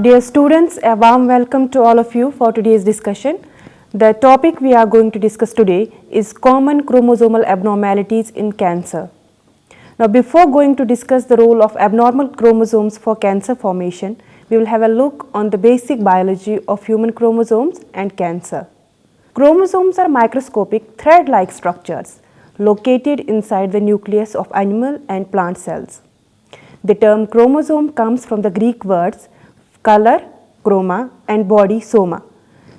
Dear students, a warm welcome to all of you for today's discussion. The topic we are going to discuss today is common chromosomal abnormalities in cancer. Now, before going to discuss the role of abnormal chromosomes for cancer formation, we will have a look on the basic biology of human chromosomes and cancer. Chromosomes are microscopic thread-like structures located inside the nucleus of animal and plant cells. The term chromosome comes from the Greek words color, chroma, and body, soma.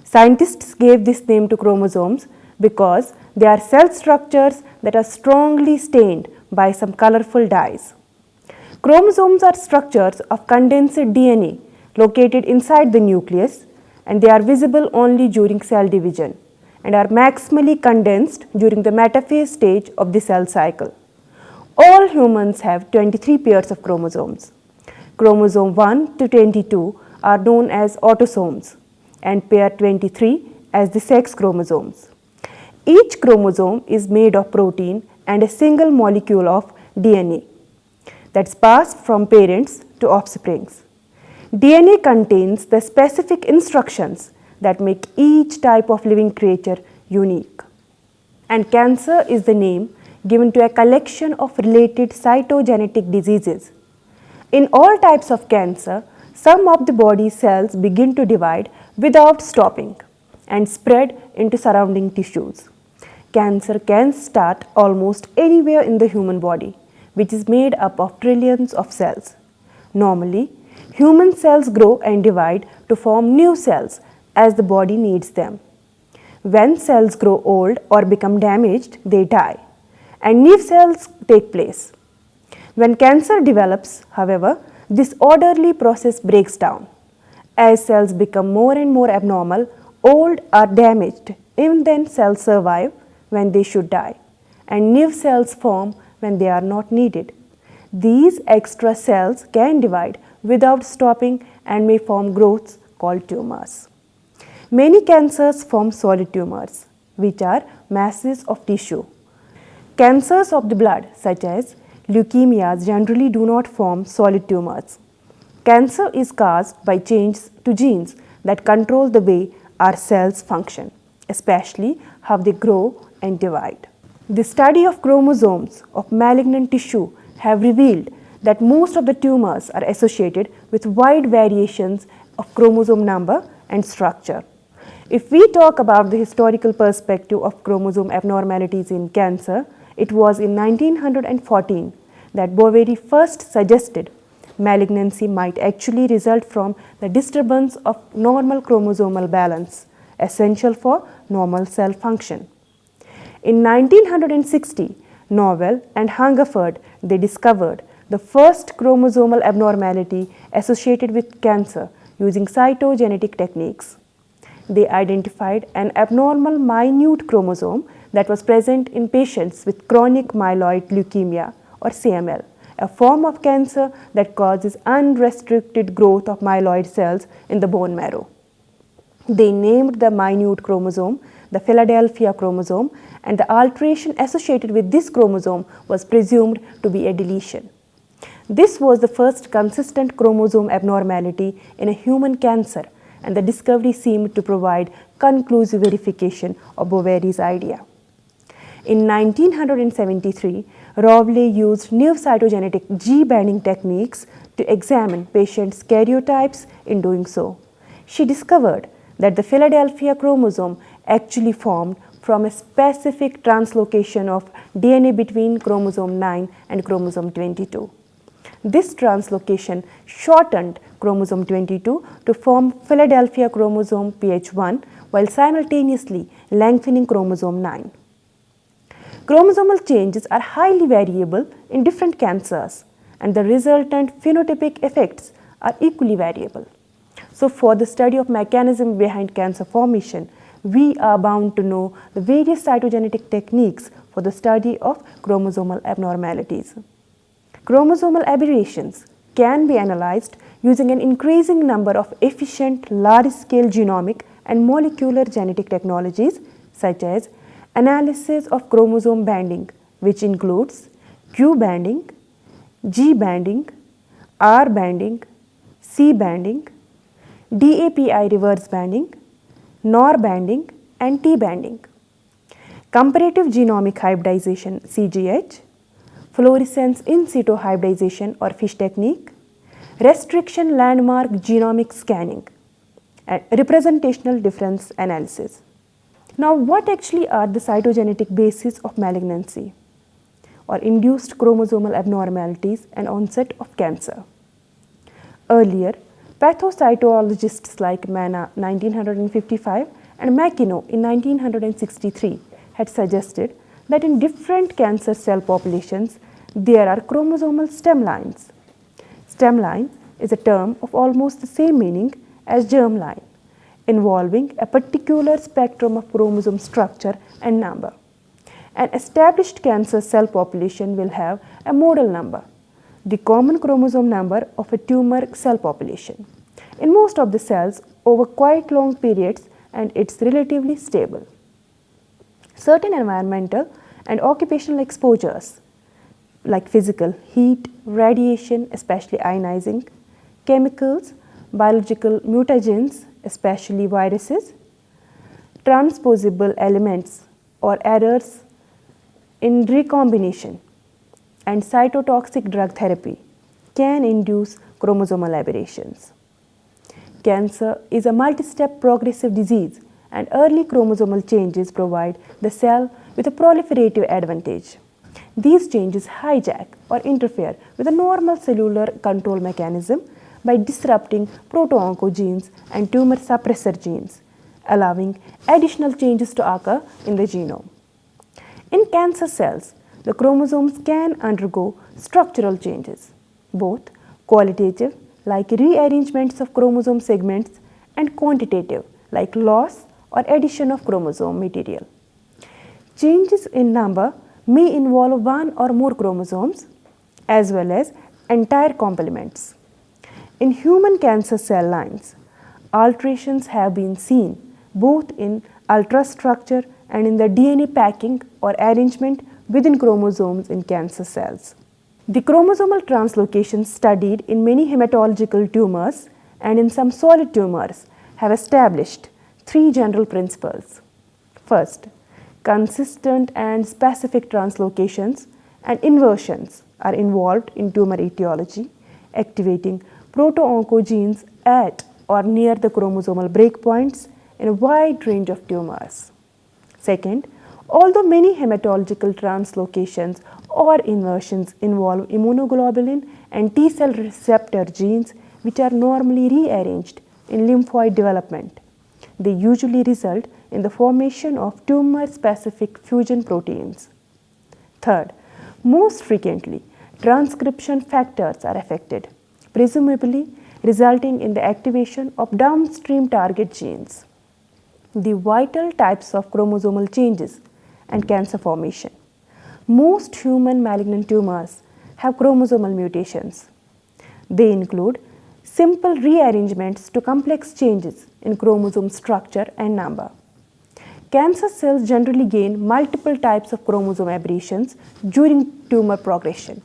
Scientists gave this name to chromosomes because they are cell structures that are strongly stained by some colorful dyes. Chromosomes are structures of condensed DNA located inside the nucleus, and they are visible only during cell division and are maximally condensed during the metaphase stage of the cell cycle. All humans have 23 pairs of chromosomes. Chromosome 1 to 22 are known as autosomes and pair 23 as the sex chromosomes. Each chromosome is made of protein and a single molecule of DNA that's passed from parents to offsprings. DNA contains the specific instructions that make each type of living creature unique. And cancer is the name given to a collection of related cytogenetic diseases. In all types of cancer, some of the body cells begin to divide without stopping and spread into surrounding tissues. Cancer can start almost anywhere in the human body, which is made up of trillions of cells. Normally, human cells grow and divide to form new cells as the body needs them. When cells grow old or become damaged, they die, and new cells take place. When cancer develops, however, this orderly process breaks down. As cells become more and more abnormal, old or damaged, even then cells survive when they should die, and new cells form when they are not needed. These extra cells can divide without stopping and may form growths called tumors. Many cancers form solid tumors, which are masses of tissue. Cancers of the blood, such as leukemias, generally do not form solid tumors. Cancer is caused by changes to genes that control the way our cells function, especially how they grow and divide. The study of chromosomes of malignant tissue have revealed that most of the tumors are associated with wide variations of chromosome number and structure. If we talk about the historical perspective of chromosome abnormalities in cancer, it was in 1914 that Boveri first suggested malignancy might actually result from the disturbance of normal chromosomal balance, essential for normal cell function. In 1960, Nowell and Hungerford they discovered the first chromosomal abnormality associated with cancer using cytogenetic techniques. They identified an abnormal minute chromosome that was present in patients with chronic myeloid leukemia or CML, a form of cancer that causes unrestricted growth of myeloid cells in the bone marrow. They named the minute chromosome the Philadelphia chromosome, and the alteration associated with this chromosome was presumed to be a deletion. This was the first consistent chromosome abnormality in a human cancer, and the discovery seemed to provide conclusive verification of Boveri's idea. In 1973, Rowley used new cytogenetic G-banding techniques to examine patients' karyotypes. In doing so, she discovered that the Philadelphia chromosome actually formed from a specific translocation of DNA between chromosome 9 and chromosome 22. This translocation shortened chromosome 22 to form Philadelphia chromosome PH1 while simultaneously lengthening chromosome 9. Chromosomal changes are highly variable in different cancers, and the resultant phenotypic effects are equally variable. So, for the study of mechanism behind cancer formation, we are bound to know the various cytogenetic techniques for the study of chromosomal abnormalities. Chromosomal aberrations can be analyzed using an increasing number of efficient large-scale genomic and molecular genetic technologies such as analysis of chromosome banding, which includes Q banding, G banding, R banding, C banding, DAPI reverse banding, NOR banding, and T banding, comparative genomic hybridization CGH, fluorescence in situ hybridization or FISH technique, restriction landmark genomic scanning, and representational difference analysis. Now, what actually are the cytogenetic bases of malignancy or induced chromosomal abnormalities and onset of cancer? Earlier, pathocytologists like Manna 1955 and Makino in 1963 had suggested that in different cancer cell populations there are chromosomal stem lines. Stem line is a term of almost the same meaning as germ line, involving a particular spectrum of chromosome structure and number. An established cancer cell population will have a model number, the common chromosome number of a tumor cell population, in most of the cells over quite long periods, and it's relatively stable. Certain environmental and occupational exposures like physical heat, radiation, especially ionizing, chemicals, biological mutagens, especially viruses, transposable elements or errors in recombination, and cytotoxic drug therapy can induce chromosomal aberrations. Cancer is a multi-step progressive disease, and early chromosomal changes provide the cell with a proliferative advantage. These changes hijack or interfere with the normal cellular control mechanism by disrupting proto-oncogenes and tumor suppressor genes, allowing additional changes to occur in the genome. In cancer cells, the chromosomes can undergo structural changes, both qualitative, like rearrangements of chromosome segments, and quantitative, like loss or addition of chromosome material. Changes in number may involve one or more chromosomes as well as entire complements. In human cancer cell lines, alterations have been seen both in ultrastructure and in the DNA packing or arrangement within chromosomes in cancer cells. The chromosomal translocations studied in many hematological tumors and in some solid tumors have established three general principles. First, consistent and specific translocations and inversions are involved in tumor etiology, activating proto-oncogenes at or near the chromosomal breakpoints in a wide range of tumors. Second, although many hematological translocations or inversions involve immunoglobulin and T cell receptor genes which are normally rearranged in lymphoid development, they usually result in the formation of tumor-specific fusion proteins. Third, most frequently, transcription factors are affected, presumably resulting in the activation of downstream target genes. The vital types of chromosomal changes and cancer formation. Most human malignant tumors have chromosomal mutations. They include simple rearrangements to complex changes in chromosome structure and number. Cancer cells generally gain multiple types of chromosome aberrations during tumor progression.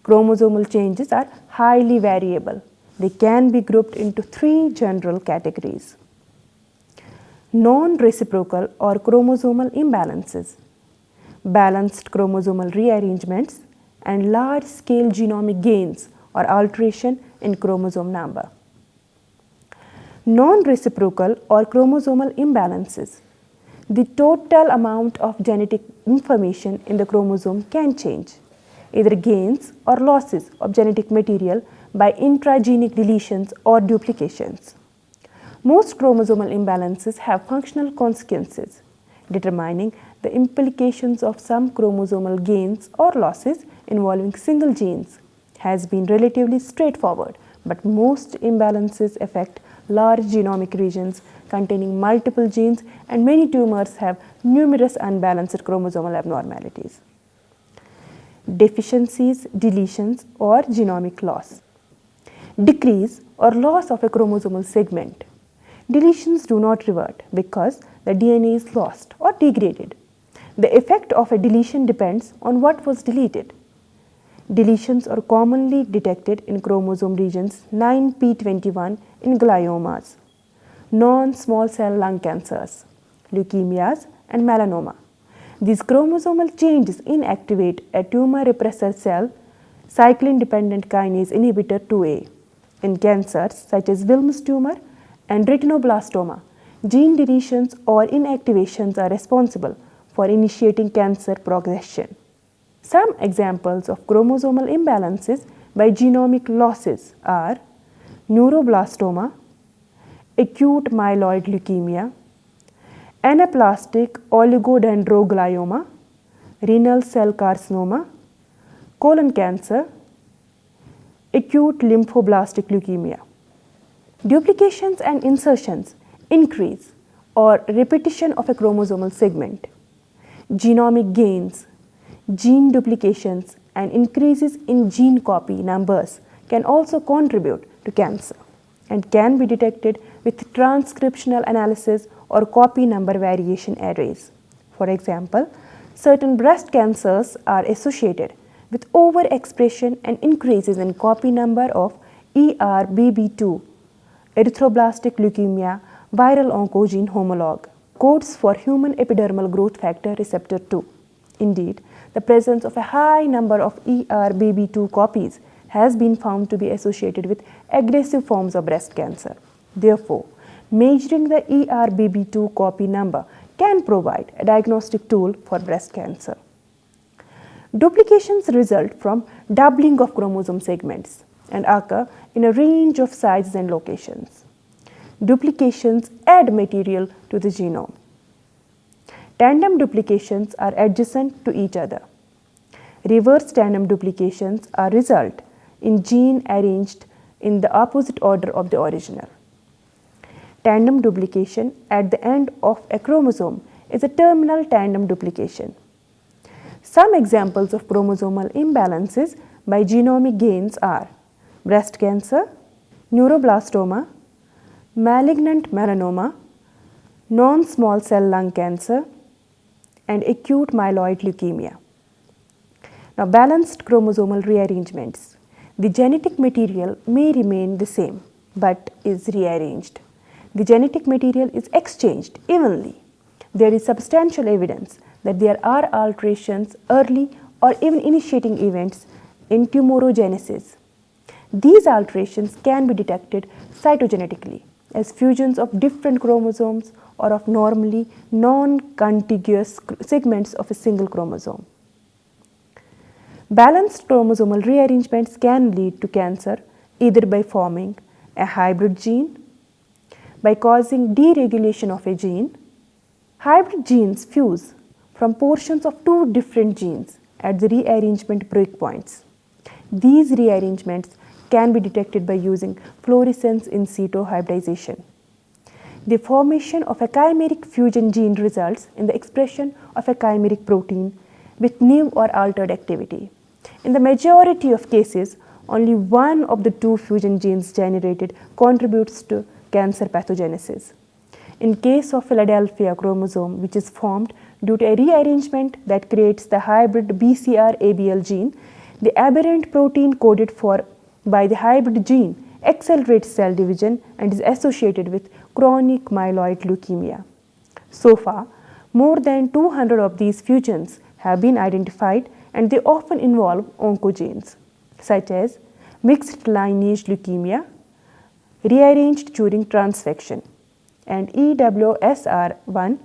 Chromosomal changes are highly variable. They can be grouped into three general categories. Non-reciprocal or chromosomal imbalances, balanced chromosomal rearrangements, and large-scale genomic gains or alteration in chromosome number. Non-reciprocal or chromosomal imbalances. The total amount of genetic information in the chromosome can change, either gains or losses of genetic material by intragenic deletions or duplications. Most chromosomal imbalances have functional consequences, determining the implications of some chromosomal gains or losses involving single genes has been relatively straightforward, but most imbalances affect large genomic regions containing multiple genes, and many tumors have numerous unbalanced chromosomal abnormalities. Deficiencies, deletions, or genomic loss. Decrease or loss of a chromosomal segment. Deletions do not revert because the DNA is lost or degraded. The effect of a deletion depends on what was deleted. Deletions are commonly detected in chromosome regions 9p21, in gliomas, non-small cell lung cancers, leukemias, and melanoma. These chromosomal changes inactivate a tumor repressor cell cyclin-dependent kinase inhibitor 2A. In cancers such as Wilms tumor and retinoblastoma, gene deletions or inactivations are responsible for initiating cancer progression. Some examples of chromosomal imbalances by genomic losses are neuroblastoma, acute myeloid leukemia, anaplastic oligodendroglioma, renal cell carcinoma, colon cancer, acute lymphoblastic leukemia. Duplications and insertions increase or repetition of a chromosomal segment. Genomic gains, gene duplications, and increases in gene copy numbers can also contribute to cancer and can be detected with transcriptional analysis or copy number variation arrays. For example, certain breast cancers are associated with overexpression and increases in copy number of ERBB2, erythroblastic leukemia viral oncogene homologue, codes for human epidermal growth factor receptor 2. Indeed, the presence of a high number of ERBB2 copies has been found to be associated with aggressive forms of breast cancer. Therefore, measuring the ERBB2 copy number can provide a diagnostic tool for breast cancer. Duplications result from doubling of chromosome segments and occur in a range of sizes and locations. Duplications add material to the genome. Tandem duplications are adjacent to each other. Reverse tandem duplications are result in gene arranged in the opposite order of the original. Tandem duplication at the end of a chromosome is a terminal tandem duplication. Some examples of chromosomal imbalances by genomic gains are breast cancer, neuroblastoma, malignant melanoma, non-small cell lung cancer, and acute myeloid leukemia. Now, balanced chromosomal rearrangements. The genetic material may remain the same but is rearranged. The genetic material is exchanged evenly. There is substantial evidence that there are alterations early or even initiating events in tumorogenesis. These alterations can be detected cytogenetically as fusions of different chromosomes or of normally non-contiguous segments of a single chromosome. Balanced chromosomal rearrangements can lead to cancer either by forming a hybrid gene, by causing deregulation of a gene. Hybrid genes fuse from portions of two different genes at the rearrangement breakpoints. These rearrangements can be detected by using fluorescence in situ hybridization. The formation of a chimeric fusion gene results in the expression of a chimeric protein with new or altered activity. In the majority of cases, only one of the two fusion genes generated contributes to cancer pathogenesis. In case of Philadelphia chromosome, which is formed due to a rearrangement that creates the hybrid BCR-ABL gene, the aberrant protein coded for by the hybrid gene accelerates cell division and is associated with chronic myeloid leukemia. So far, more than 200 of these fusions have been identified, and they often involve oncogenes such as mixed lineage leukemia, rearranged during transfection, and EWSR1,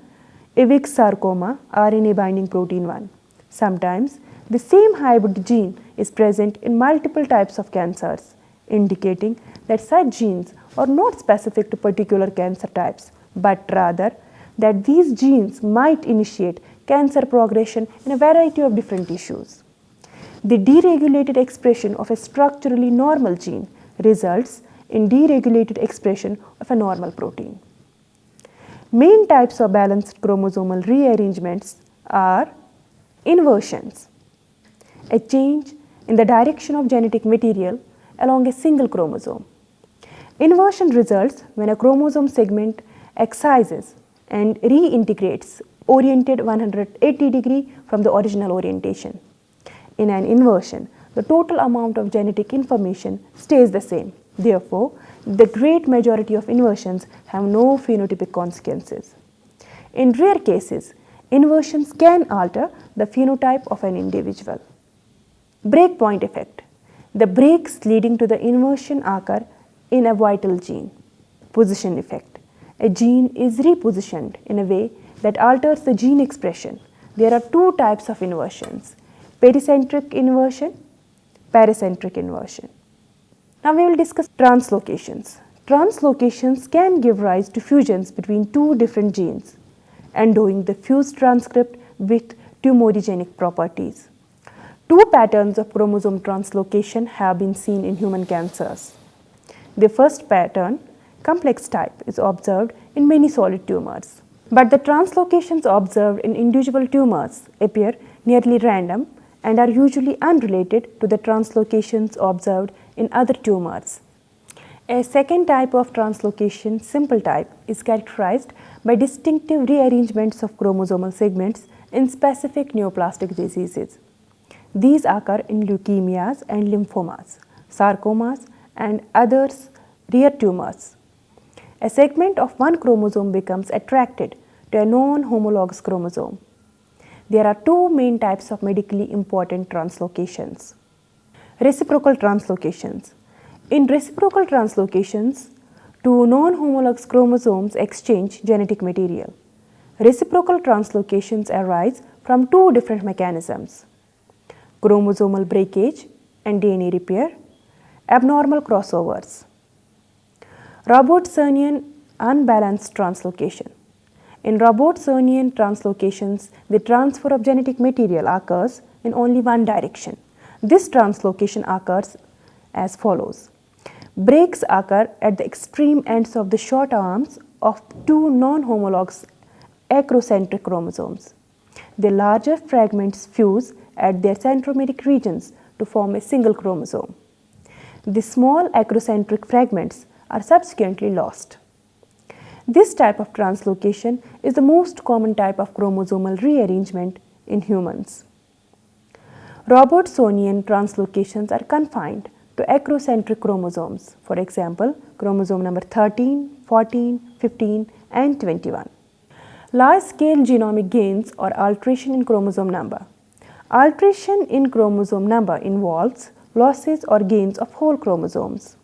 Ewig's sarcoma, RNA binding protein 1. Sometimes the same hybrid gene is present in multiple types of cancers, indicating that such genes are not specific to particular cancer types, but rather that these genes might initiate cancer progression in a variety of different tissues. The deregulated expression of a structurally normal gene results in deregulated expression of a normal protein. Main types of balanced chromosomal rearrangements are inversions, a change in the direction of genetic material along a single chromosome. Inversion results when a chromosome segment excises and reintegrates oriented 180 degrees from the original orientation. In an inversion, the total amount of genetic information stays the same. Therefore, The great majority of inversions have no phenotypic consequences. In rare cases, inversions can alter the phenotype of an individual. Breakpoint effect. The breaks leading to the inversion occur in a vital gene. Position effect. A gene is repositioned in a way that alters the gene expression. There are two types of inversions: pericentric inversion, paracentric inversion. Now we will discuss translocations. Translocations can give rise to fusions between two different genes, endowing the fused transcript with tumorigenic properties. Two patterns of chromosome translocation have been seen in human cancers. The first pattern, complex type, is observed in many solid tumors. But the translocations observed in individual tumors appear nearly random and are usually unrelated to the translocations observed in other tumors. A second type of translocation, simple type, is characterized by distinctive rearrangements of chromosomal segments in specific neoplastic diseases. These occur in leukemias and lymphomas, sarcomas, and others rare tumors. A segment of one chromosome becomes attracted to a non-homologous chromosome. There are two main types of medically important translocations. Reciprocal translocations. In reciprocal translocations, two non-homologous chromosomes exchange genetic material. Reciprocal translocations arise from two different mechanisms: chromosomal breakage and DNA repair, abnormal crossovers. Robertsonian unbalanced translocation. In Robertsonian translocations, the transfer of genetic material occurs in only one direction. This translocation occurs as follows. Breaks occur at the extreme ends of the short arms of two non-homologous acrocentric chromosomes. The larger fragments fuse at their centromeric regions to form a single chromosome. The small acrocentric fragments are subsequently lost. This type of translocation is the most common type of chromosomal rearrangement in humans. Robertsonian translocations are confined to acrocentric chromosomes, for example, chromosome number 13, 14, 15, and 21. Large-scale genomic gains or alteration in chromosome number. Alteration in chromosome number involves losses or gains of whole chromosomes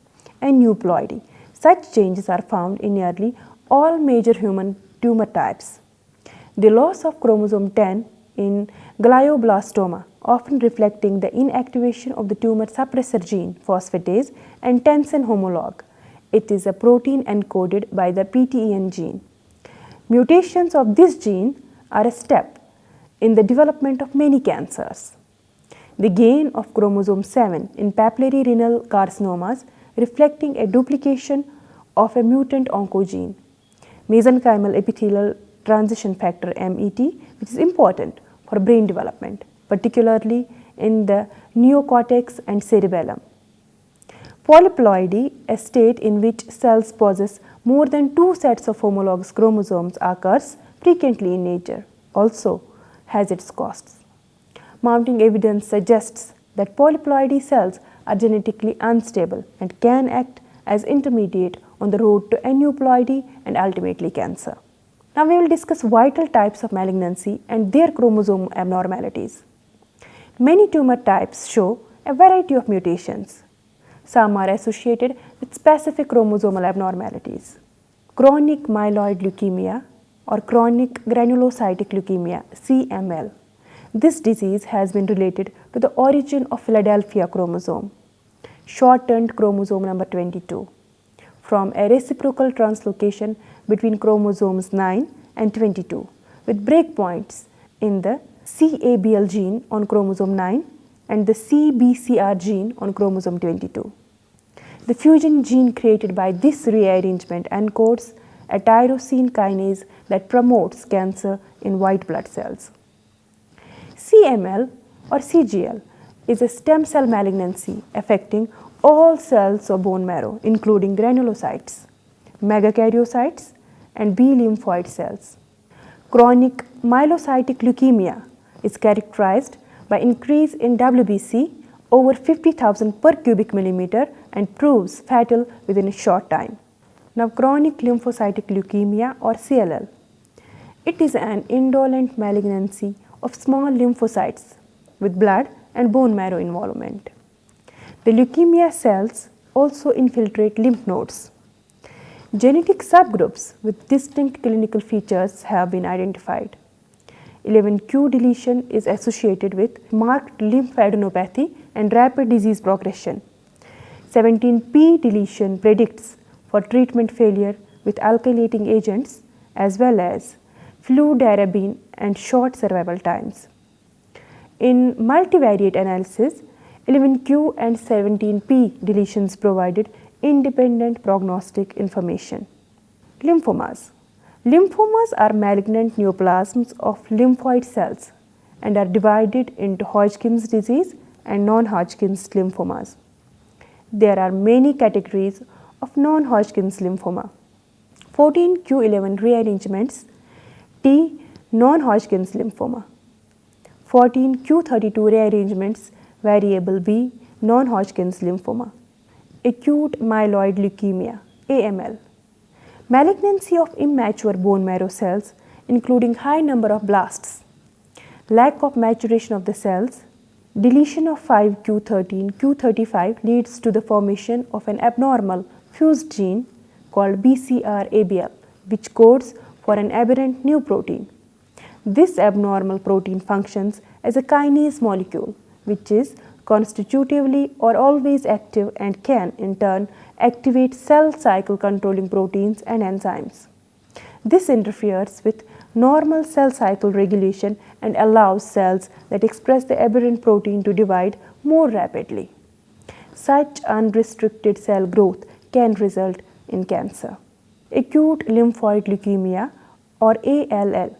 and aneuploidy. Such changes are found in nearly all major human tumor types. The loss of chromosome 10 in glioblastoma, often reflecting the inactivation of the tumor suppressor gene phosphatase and tensin homolog. It is a protein encoded by the PTEN gene. Mutations of this gene are a step in the development of many cancers. The gain of chromosome 7 in papillary renal carcinomas, reflecting a duplication of a mutant oncogene. Mesenchymal epithelial transition factor MET, which is important for brain development, particularly in the neocortex and cerebellum. Polyploidy, a state in which cells possess more than two sets of homologous chromosomes, occurs frequently in nature, also has its costs. Mounting evidence suggests that polyploidy cells are genetically unstable and can act as intermediate on the road to aneuploidy and ultimately cancer. Now we will discuss vital types of malignancy and their chromosome abnormalities. Many tumor types show a variety of mutations. Some are associated with specific chromosomal abnormalities. Chronic myeloid leukemia or chronic granulocytic leukemia, CML. This disease has been related to the origin of Philadelphia chromosome, shortened chromosome number 22, from a reciprocal translocation between chromosomes 9 and 22, with breakpoints in the CABL gene on chromosome 9 and the CBCR gene on chromosome 22. The fusion gene created by this rearrangement encodes a tyrosine kinase that promotes cancer in white blood cells. CML or CGL is a stem cell malignancy affecting all cells of bone marrow, including granulocytes, megakaryocytes, and B lymphoid cells. Chronic myelocytic leukemia is characterized by increase in WBC over 50,000 per cubic millimeter and proves fatal within a short time. Now, chronic lymphocytic leukemia or CLL. It is an indolent malignancy of small lymphocytes with blood and bone marrow involvement. The leukemia cells also infiltrate lymph nodes. Genetic subgroups with distinct clinical features have been identified. 11q deletion is associated with marked lymphadenopathy and rapid disease progression. 17p deletion predicts for treatment failure with alkylating agents as well as fludarabine and short survival times. In multivariate analysis, 11q and 17p deletions provided independent prognostic information. Lymphomas. Lymphomas are malignant neoplasms of lymphoid cells and are divided into Hodgkin's disease and non-Hodgkin's lymphomas. There are many categories of non-Hodgkin's lymphoma. 14q11 rearrangements T non-Hodgkin's lymphoma. 14q32 rearrangements variable B non-Hodgkin's lymphoma. Acute myeloid leukemia AML. Malignancy of immature bone marrow cells including high number of blasts, lack of maturation of the cells, deletion of 5q13, q35 leads to the formation of an abnormal fused gene called BCR-ABL, which codes for an aberrant new protein. This abnormal protein functions as a kinase molecule, which is constitutively or always active and can in turn activate cell cycle controlling proteins and enzymes. This interferes with normal cell cycle regulation and allows cells that express the aberrant protein to divide more rapidly. Such unrestricted cell growth can result in cancer. Acute lymphoid leukemia or ALL.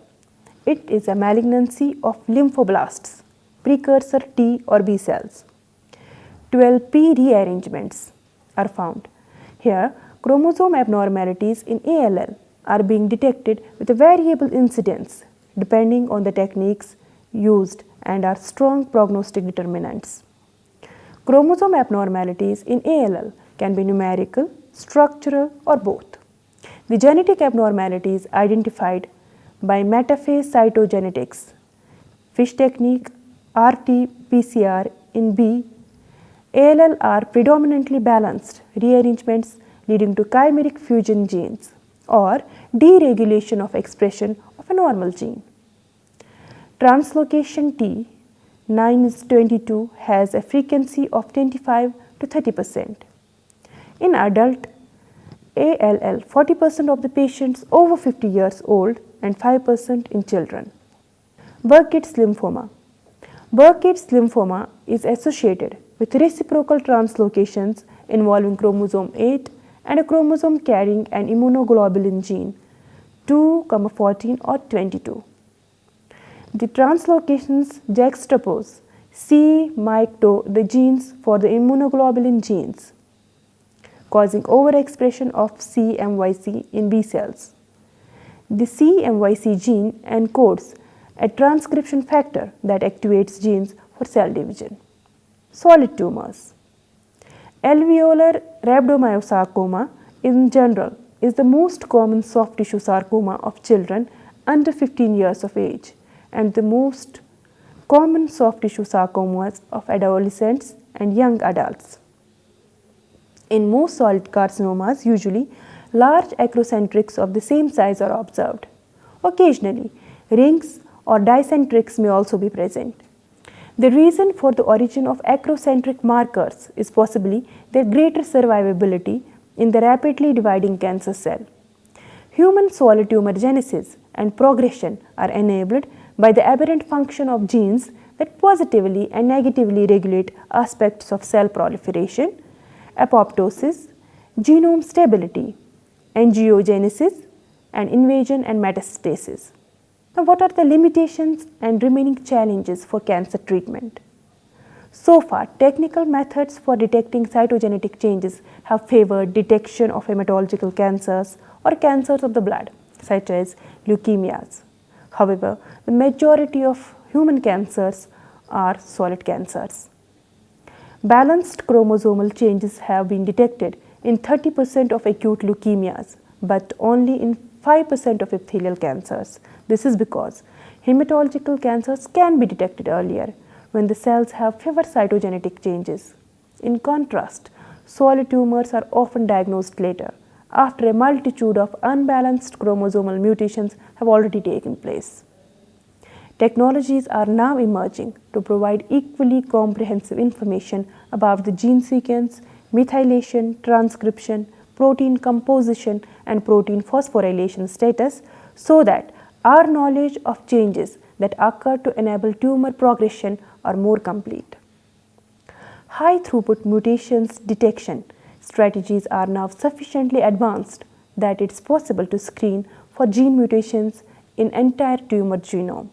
It is a malignancy of lymphoblasts, precursor T or B cells. 12p rearrangements are found. Here, chromosome abnormalities in ALL are being detected with a variable incidence depending on the techniques used and are strong prognostic determinants. Chromosome abnormalities in ALL can be numerical, structural, or both. The genetic abnormalities identified by metaphase cytogenetics, FISH technique, RT-PCR in B, ALL are predominantly balanced rearrangements leading to chimeric fusion genes or deregulation of expression of a normal gene. Translocation T 9:22 has a frequency of 25 to 30%. In adult ALL, 40% of the patients over 50 years old and 5% in children. Burkitt's lymphoma. Burkitt's lymphoma is associated with reciprocal translocations involving chromosome 8 and a chromosome carrying an immunoglobulin gene 2, 14 or 22. The translocations juxtapose C, MYC, the genes for the immunoglobulin genes, causing overexpression of CMYC in B cells. The CMYC gene encodes a transcription factor that activates genes for cell division. Solid tumors. Alveolar rhabdomyosarcoma in general is the most common soft tissue sarcoma of children under 15 years of age and the most common soft tissue sarcomas of adolescents and young adults. In most solid carcinomas, usually large acrocentrics of the same size are observed. Occasionally, rings or dicentrics may also be present. The reason for the origin of acrocentric markers is possibly their greater survivability in the rapidly dividing cancer cell. Human solid tumor genesis and progression are enabled by the aberrant function of genes that positively and negatively regulate aspects of cell proliferation, apoptosis, genome stability, angiogenesis, and invasion and metastasis. Now, what are the limitations and remaining challenges for cancer treatment? So far, technical methods for detecting cytogenetic changes have favored detection of hematological cancers or cancers of the blood, such as leukemias. However, the majority of human cancers are solid cancers. Balanced chromosomal changes have been detected in 30% of acute leukemias, but only in 5% of epithelial cancers. This is because hematological cancers can be detected earlier when the cells have fewer cytogenetic changes. In contrast, solid tumors are often diagnosed later, after a multitude of unbalanced chromosomal mutations have already taken place. Technologies are now emerging to provide equally comprehensive information about the gene sequence, methylation, transcription, protein composition, and protein phosphorylation status so that our knowledge of changes that occur to enable tumor progression are more complete. High throughput mutations detection strategies are now sufficiently advanced that it's possible to screen for gene mutations in entire tumor genome.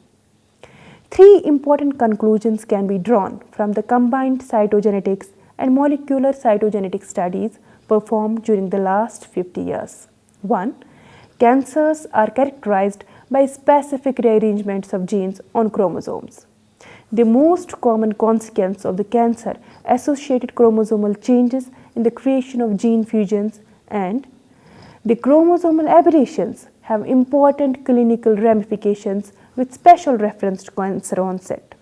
Three important conclusions can be drawn from the combined cytogenetics and molecular cytogenetic studies performed during the last 50 years. 1. Cancers are characterized by specific rearrangements of genes on chromosomes. The most common consequence of the cancer associated chromosomal changes in the creation of gene fusions, and the chromosomal aberrations have important clinical ramifications with special reference to cancer onset.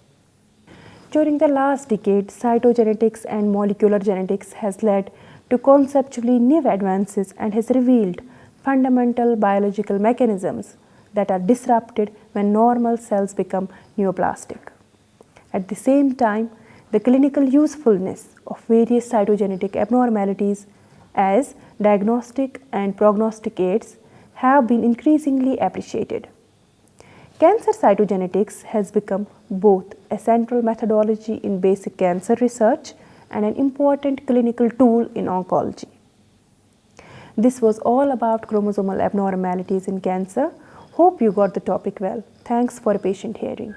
During the last decade, cytogenetics and molecular genetics has led to conceptually new advances and has revealed fundamental biological mechanisms that are disrupted when normal cells become neoplastic. At the same time, the clinical usefulness of various cytogenetic abnormalities as diagnostic and prognostic aids have been increasingly appreciated. Cancer cytogenetics has become both a central methodology in basic cancer research and an important clinical tool in oncology. This was all about chromosomal abnormalities in cancer. Hope you got the topic well. Thanks for a patient hearing.